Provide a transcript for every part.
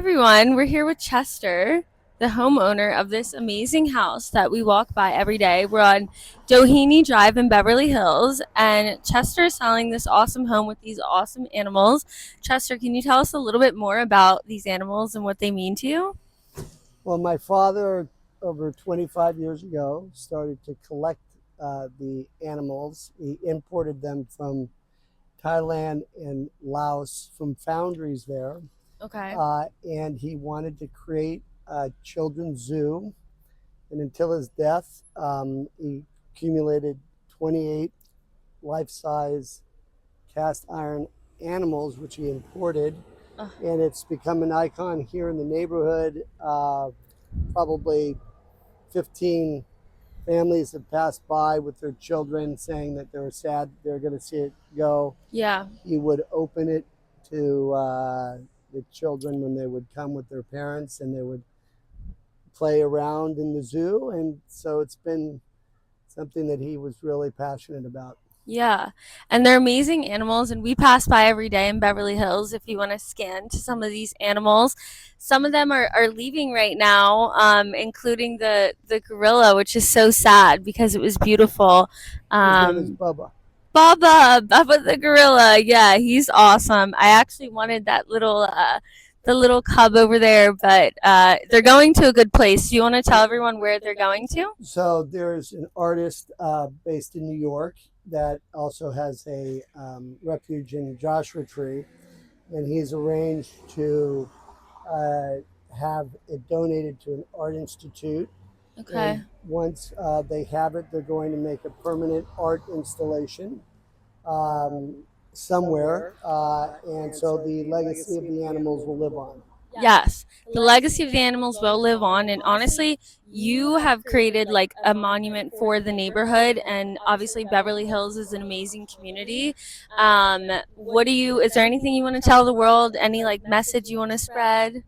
Everyone, we're here with Chester, the homeowner of this amazing house that we walk by every day. We're on Doheny Drive in Beverly Hills, and Chester is selling this awesome home with these awesome animals. Chester, can you tell us a little bit more about these animals and what they mean to you? Well, my father, over 25 years ago, started to collect the animals. He imported them from Thailand and Laos from foundries there. Okay. And he wanted to create a children's zoo. And until his death, he accumulated 28 life size cast iron animals, which he imported. Ugh. And it's become an icon here in the neighborhood. Probably 15 families have passed by with their children saying that they were sad they're going to see it go. Yeah. He would open it to the children when they would come with their parents, and they would play around in the zoo. And so it's been something that he was really passionate about. Yeah, and they're amazing animals, and we pass by every day in Beverly Hills. If you want to scan to some of these animals, some of them are leaving right now, including the gorilla, which is so sad because it was beautiful. His name is Um, Bubba. Bubba the gorilla, yeah, he's awesome. I actually wanted that the little cub over there, but they're going to a good place. Do you want to tell everyone where they're going to? So there's an artist based in New York that also has a refuge in Joshua Tree, and he's arranged to uh, have it donated to an art institute. Okay. And once they have it, they're going to make a permanent art installation somewhere, and so the legacy of the animals will live on. Yes, the legacy of the animals will live on. And honestly, you have created like a monument for the neighborhood. And obviously, Beverly Hills is an amazing community. Is there anything you want to tell the world? Any like message you want to spread?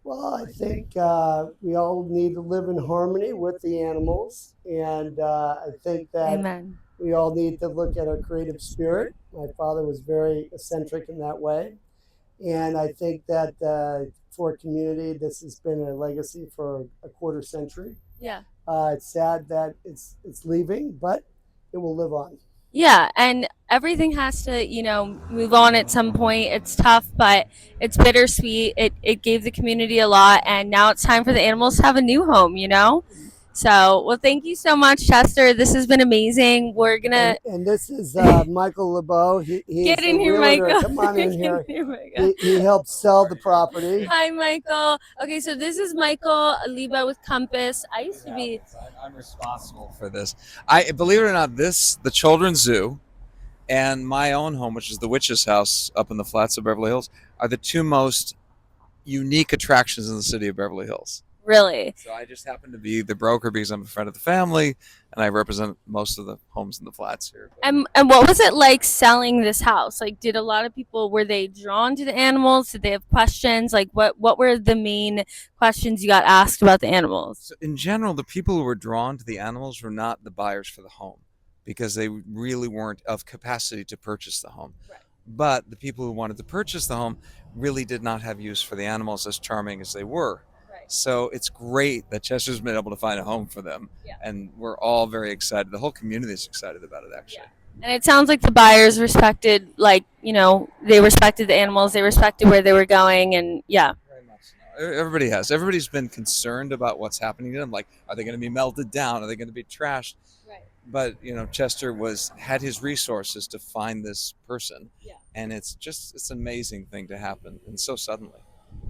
Well, I think we all need to live in harmony with the animals, and I think that Amen. we all need to look at our creative spirit. My father was very eccentric in that way, and I think that for a community, this has been a legacy for a quarter century. Yeah. It's sad that it's leaving, but it will live on. Yeah, and everything has to, move on at some point. It's tough, but it's bittersweet. It gave the community a lot, and now it's time for the animals to have a new home. So, well, thank you so much, Chester. This has been amazing. We're gonna And this is Michael LeBeau. He's get the in here, realtor. Michael. Come on in Get here. in here, Michael. He helped sell the property. Hi, Michael. Okay, so this is Michael Liba with Compass. I used to be. I'm responsible for this. I believe it or not, the children's zoo and my own home, which is the Witch's House up in the flats of Beverly Hills, are the two most unique attractions in the city of Beverly Hills. Really? So I just happen to be the broker because I'm a friend of the family, and I represent most of the homes in the flats here. And what was it like selling this house? Like, did a lot of people, were they drawn to the animals? Did they have questions? Like, what were the main questions you got asked about the animals? So in general, the people who were drawn to the animals were not the buyers for the home because they really weren't of capacity to purchase the home. Right. But the people who wanted to purchase the home really did not have use for the animals, as charming as they were. Right. So it's great that Chester's been able to find a home for them. Yeah. And we're all very excited. The whole community is excited about it, actually. Yeah. And it sounds like the buyers respected, like, they respected the animals, they respected where they were going, and yeah. Very much so. Everybody has. Everybody's been concerned about what's happening to them. Like, are they going to be melted down? Are they going to be trashed? Right. But Chester had his resources to find this person. Yeah. And it's an amazing thing to happen, and so suddenly.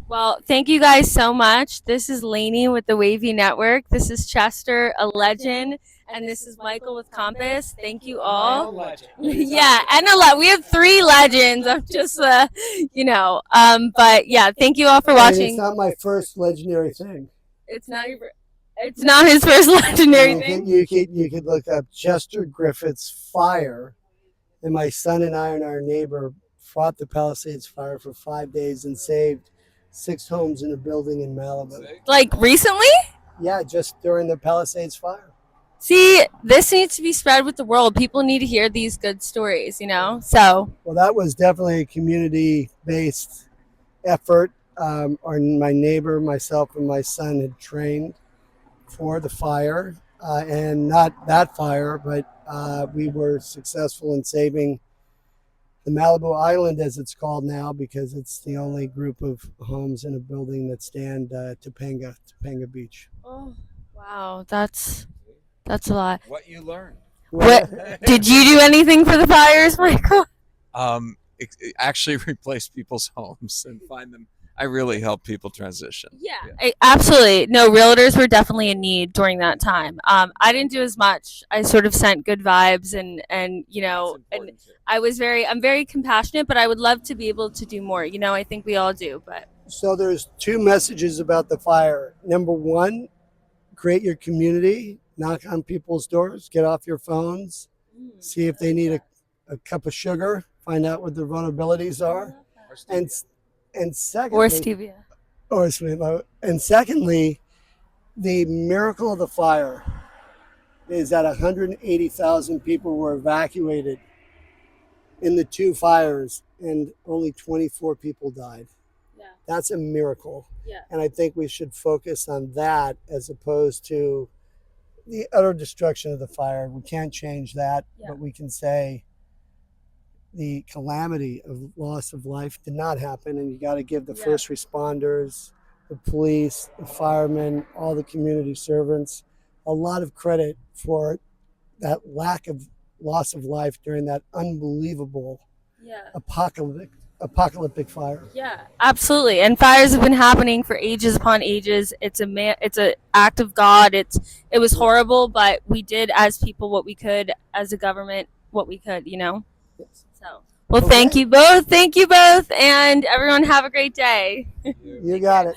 Well, thank you guys so much. This is Lainey with the Wavy Network. This is Chester, a legend. And this is Michael with Compass. Thank you all. Yeah, and a lot. We have three legends of just, but yeah, thank you all for And it's watching. not my first legendary thing. It's not your. It's not his first legendary You thing. you could look up Chester Griffith's fire, and my son and I and our neighbor fought the Palisades fire for 5 days and saved 6 homes in a building in Malibu. Like recently? Yeah, just during the Palisades fire. See, this needs to be spread with the world. People need to hear these good stories, So Well, that was definitely a community-based effort. my neighbor, myself, and my son had trained for the fire, and not that fire, but we were successful in saving the Malibu Island, as it's called now, because it's the only group of homes in a building that stand Topanga Beach. Oh, wow, that's a lot. What you learned. What did you do anything for the fires, Michael? Actually replace people's homes and find them. I really help people transition. Yeah, absolutely. No, realtors were definitely in need during that time. I didn't do as much. I sort of sent good vibes, and and I'm very compassionate, but I would love to be able to do more. I think we all do, but So there's two messages about the fire. Number one, create your community, knock on people's doors, get off your phones, see if they need a cup of sugar, find out what their vulnerabilities are, and and or secondly, stevia. or and secondly, the miracle of the fire is that 180,000 people were evacuated in the two fires, and only 24 people died. Yeah. That's a miracle. Yeah. And I think we should focus on that as opposed to the utter destruction of the fire. We can't change that, but we can say the calamity of loss of life did not happen, and you got to give the first responders, the police, the firemen, all the community servants a lot of credit for that lack of loss of life during that unbelievable apocalyptic fire. Yeah, absolutely. And fires have been happening for ages upon ages. It's a act of God. It was horrible, but we did as people what we could, as a government what we could. Yes. So, well, thank you both. Thank you both, and everyone have a great day. You got it.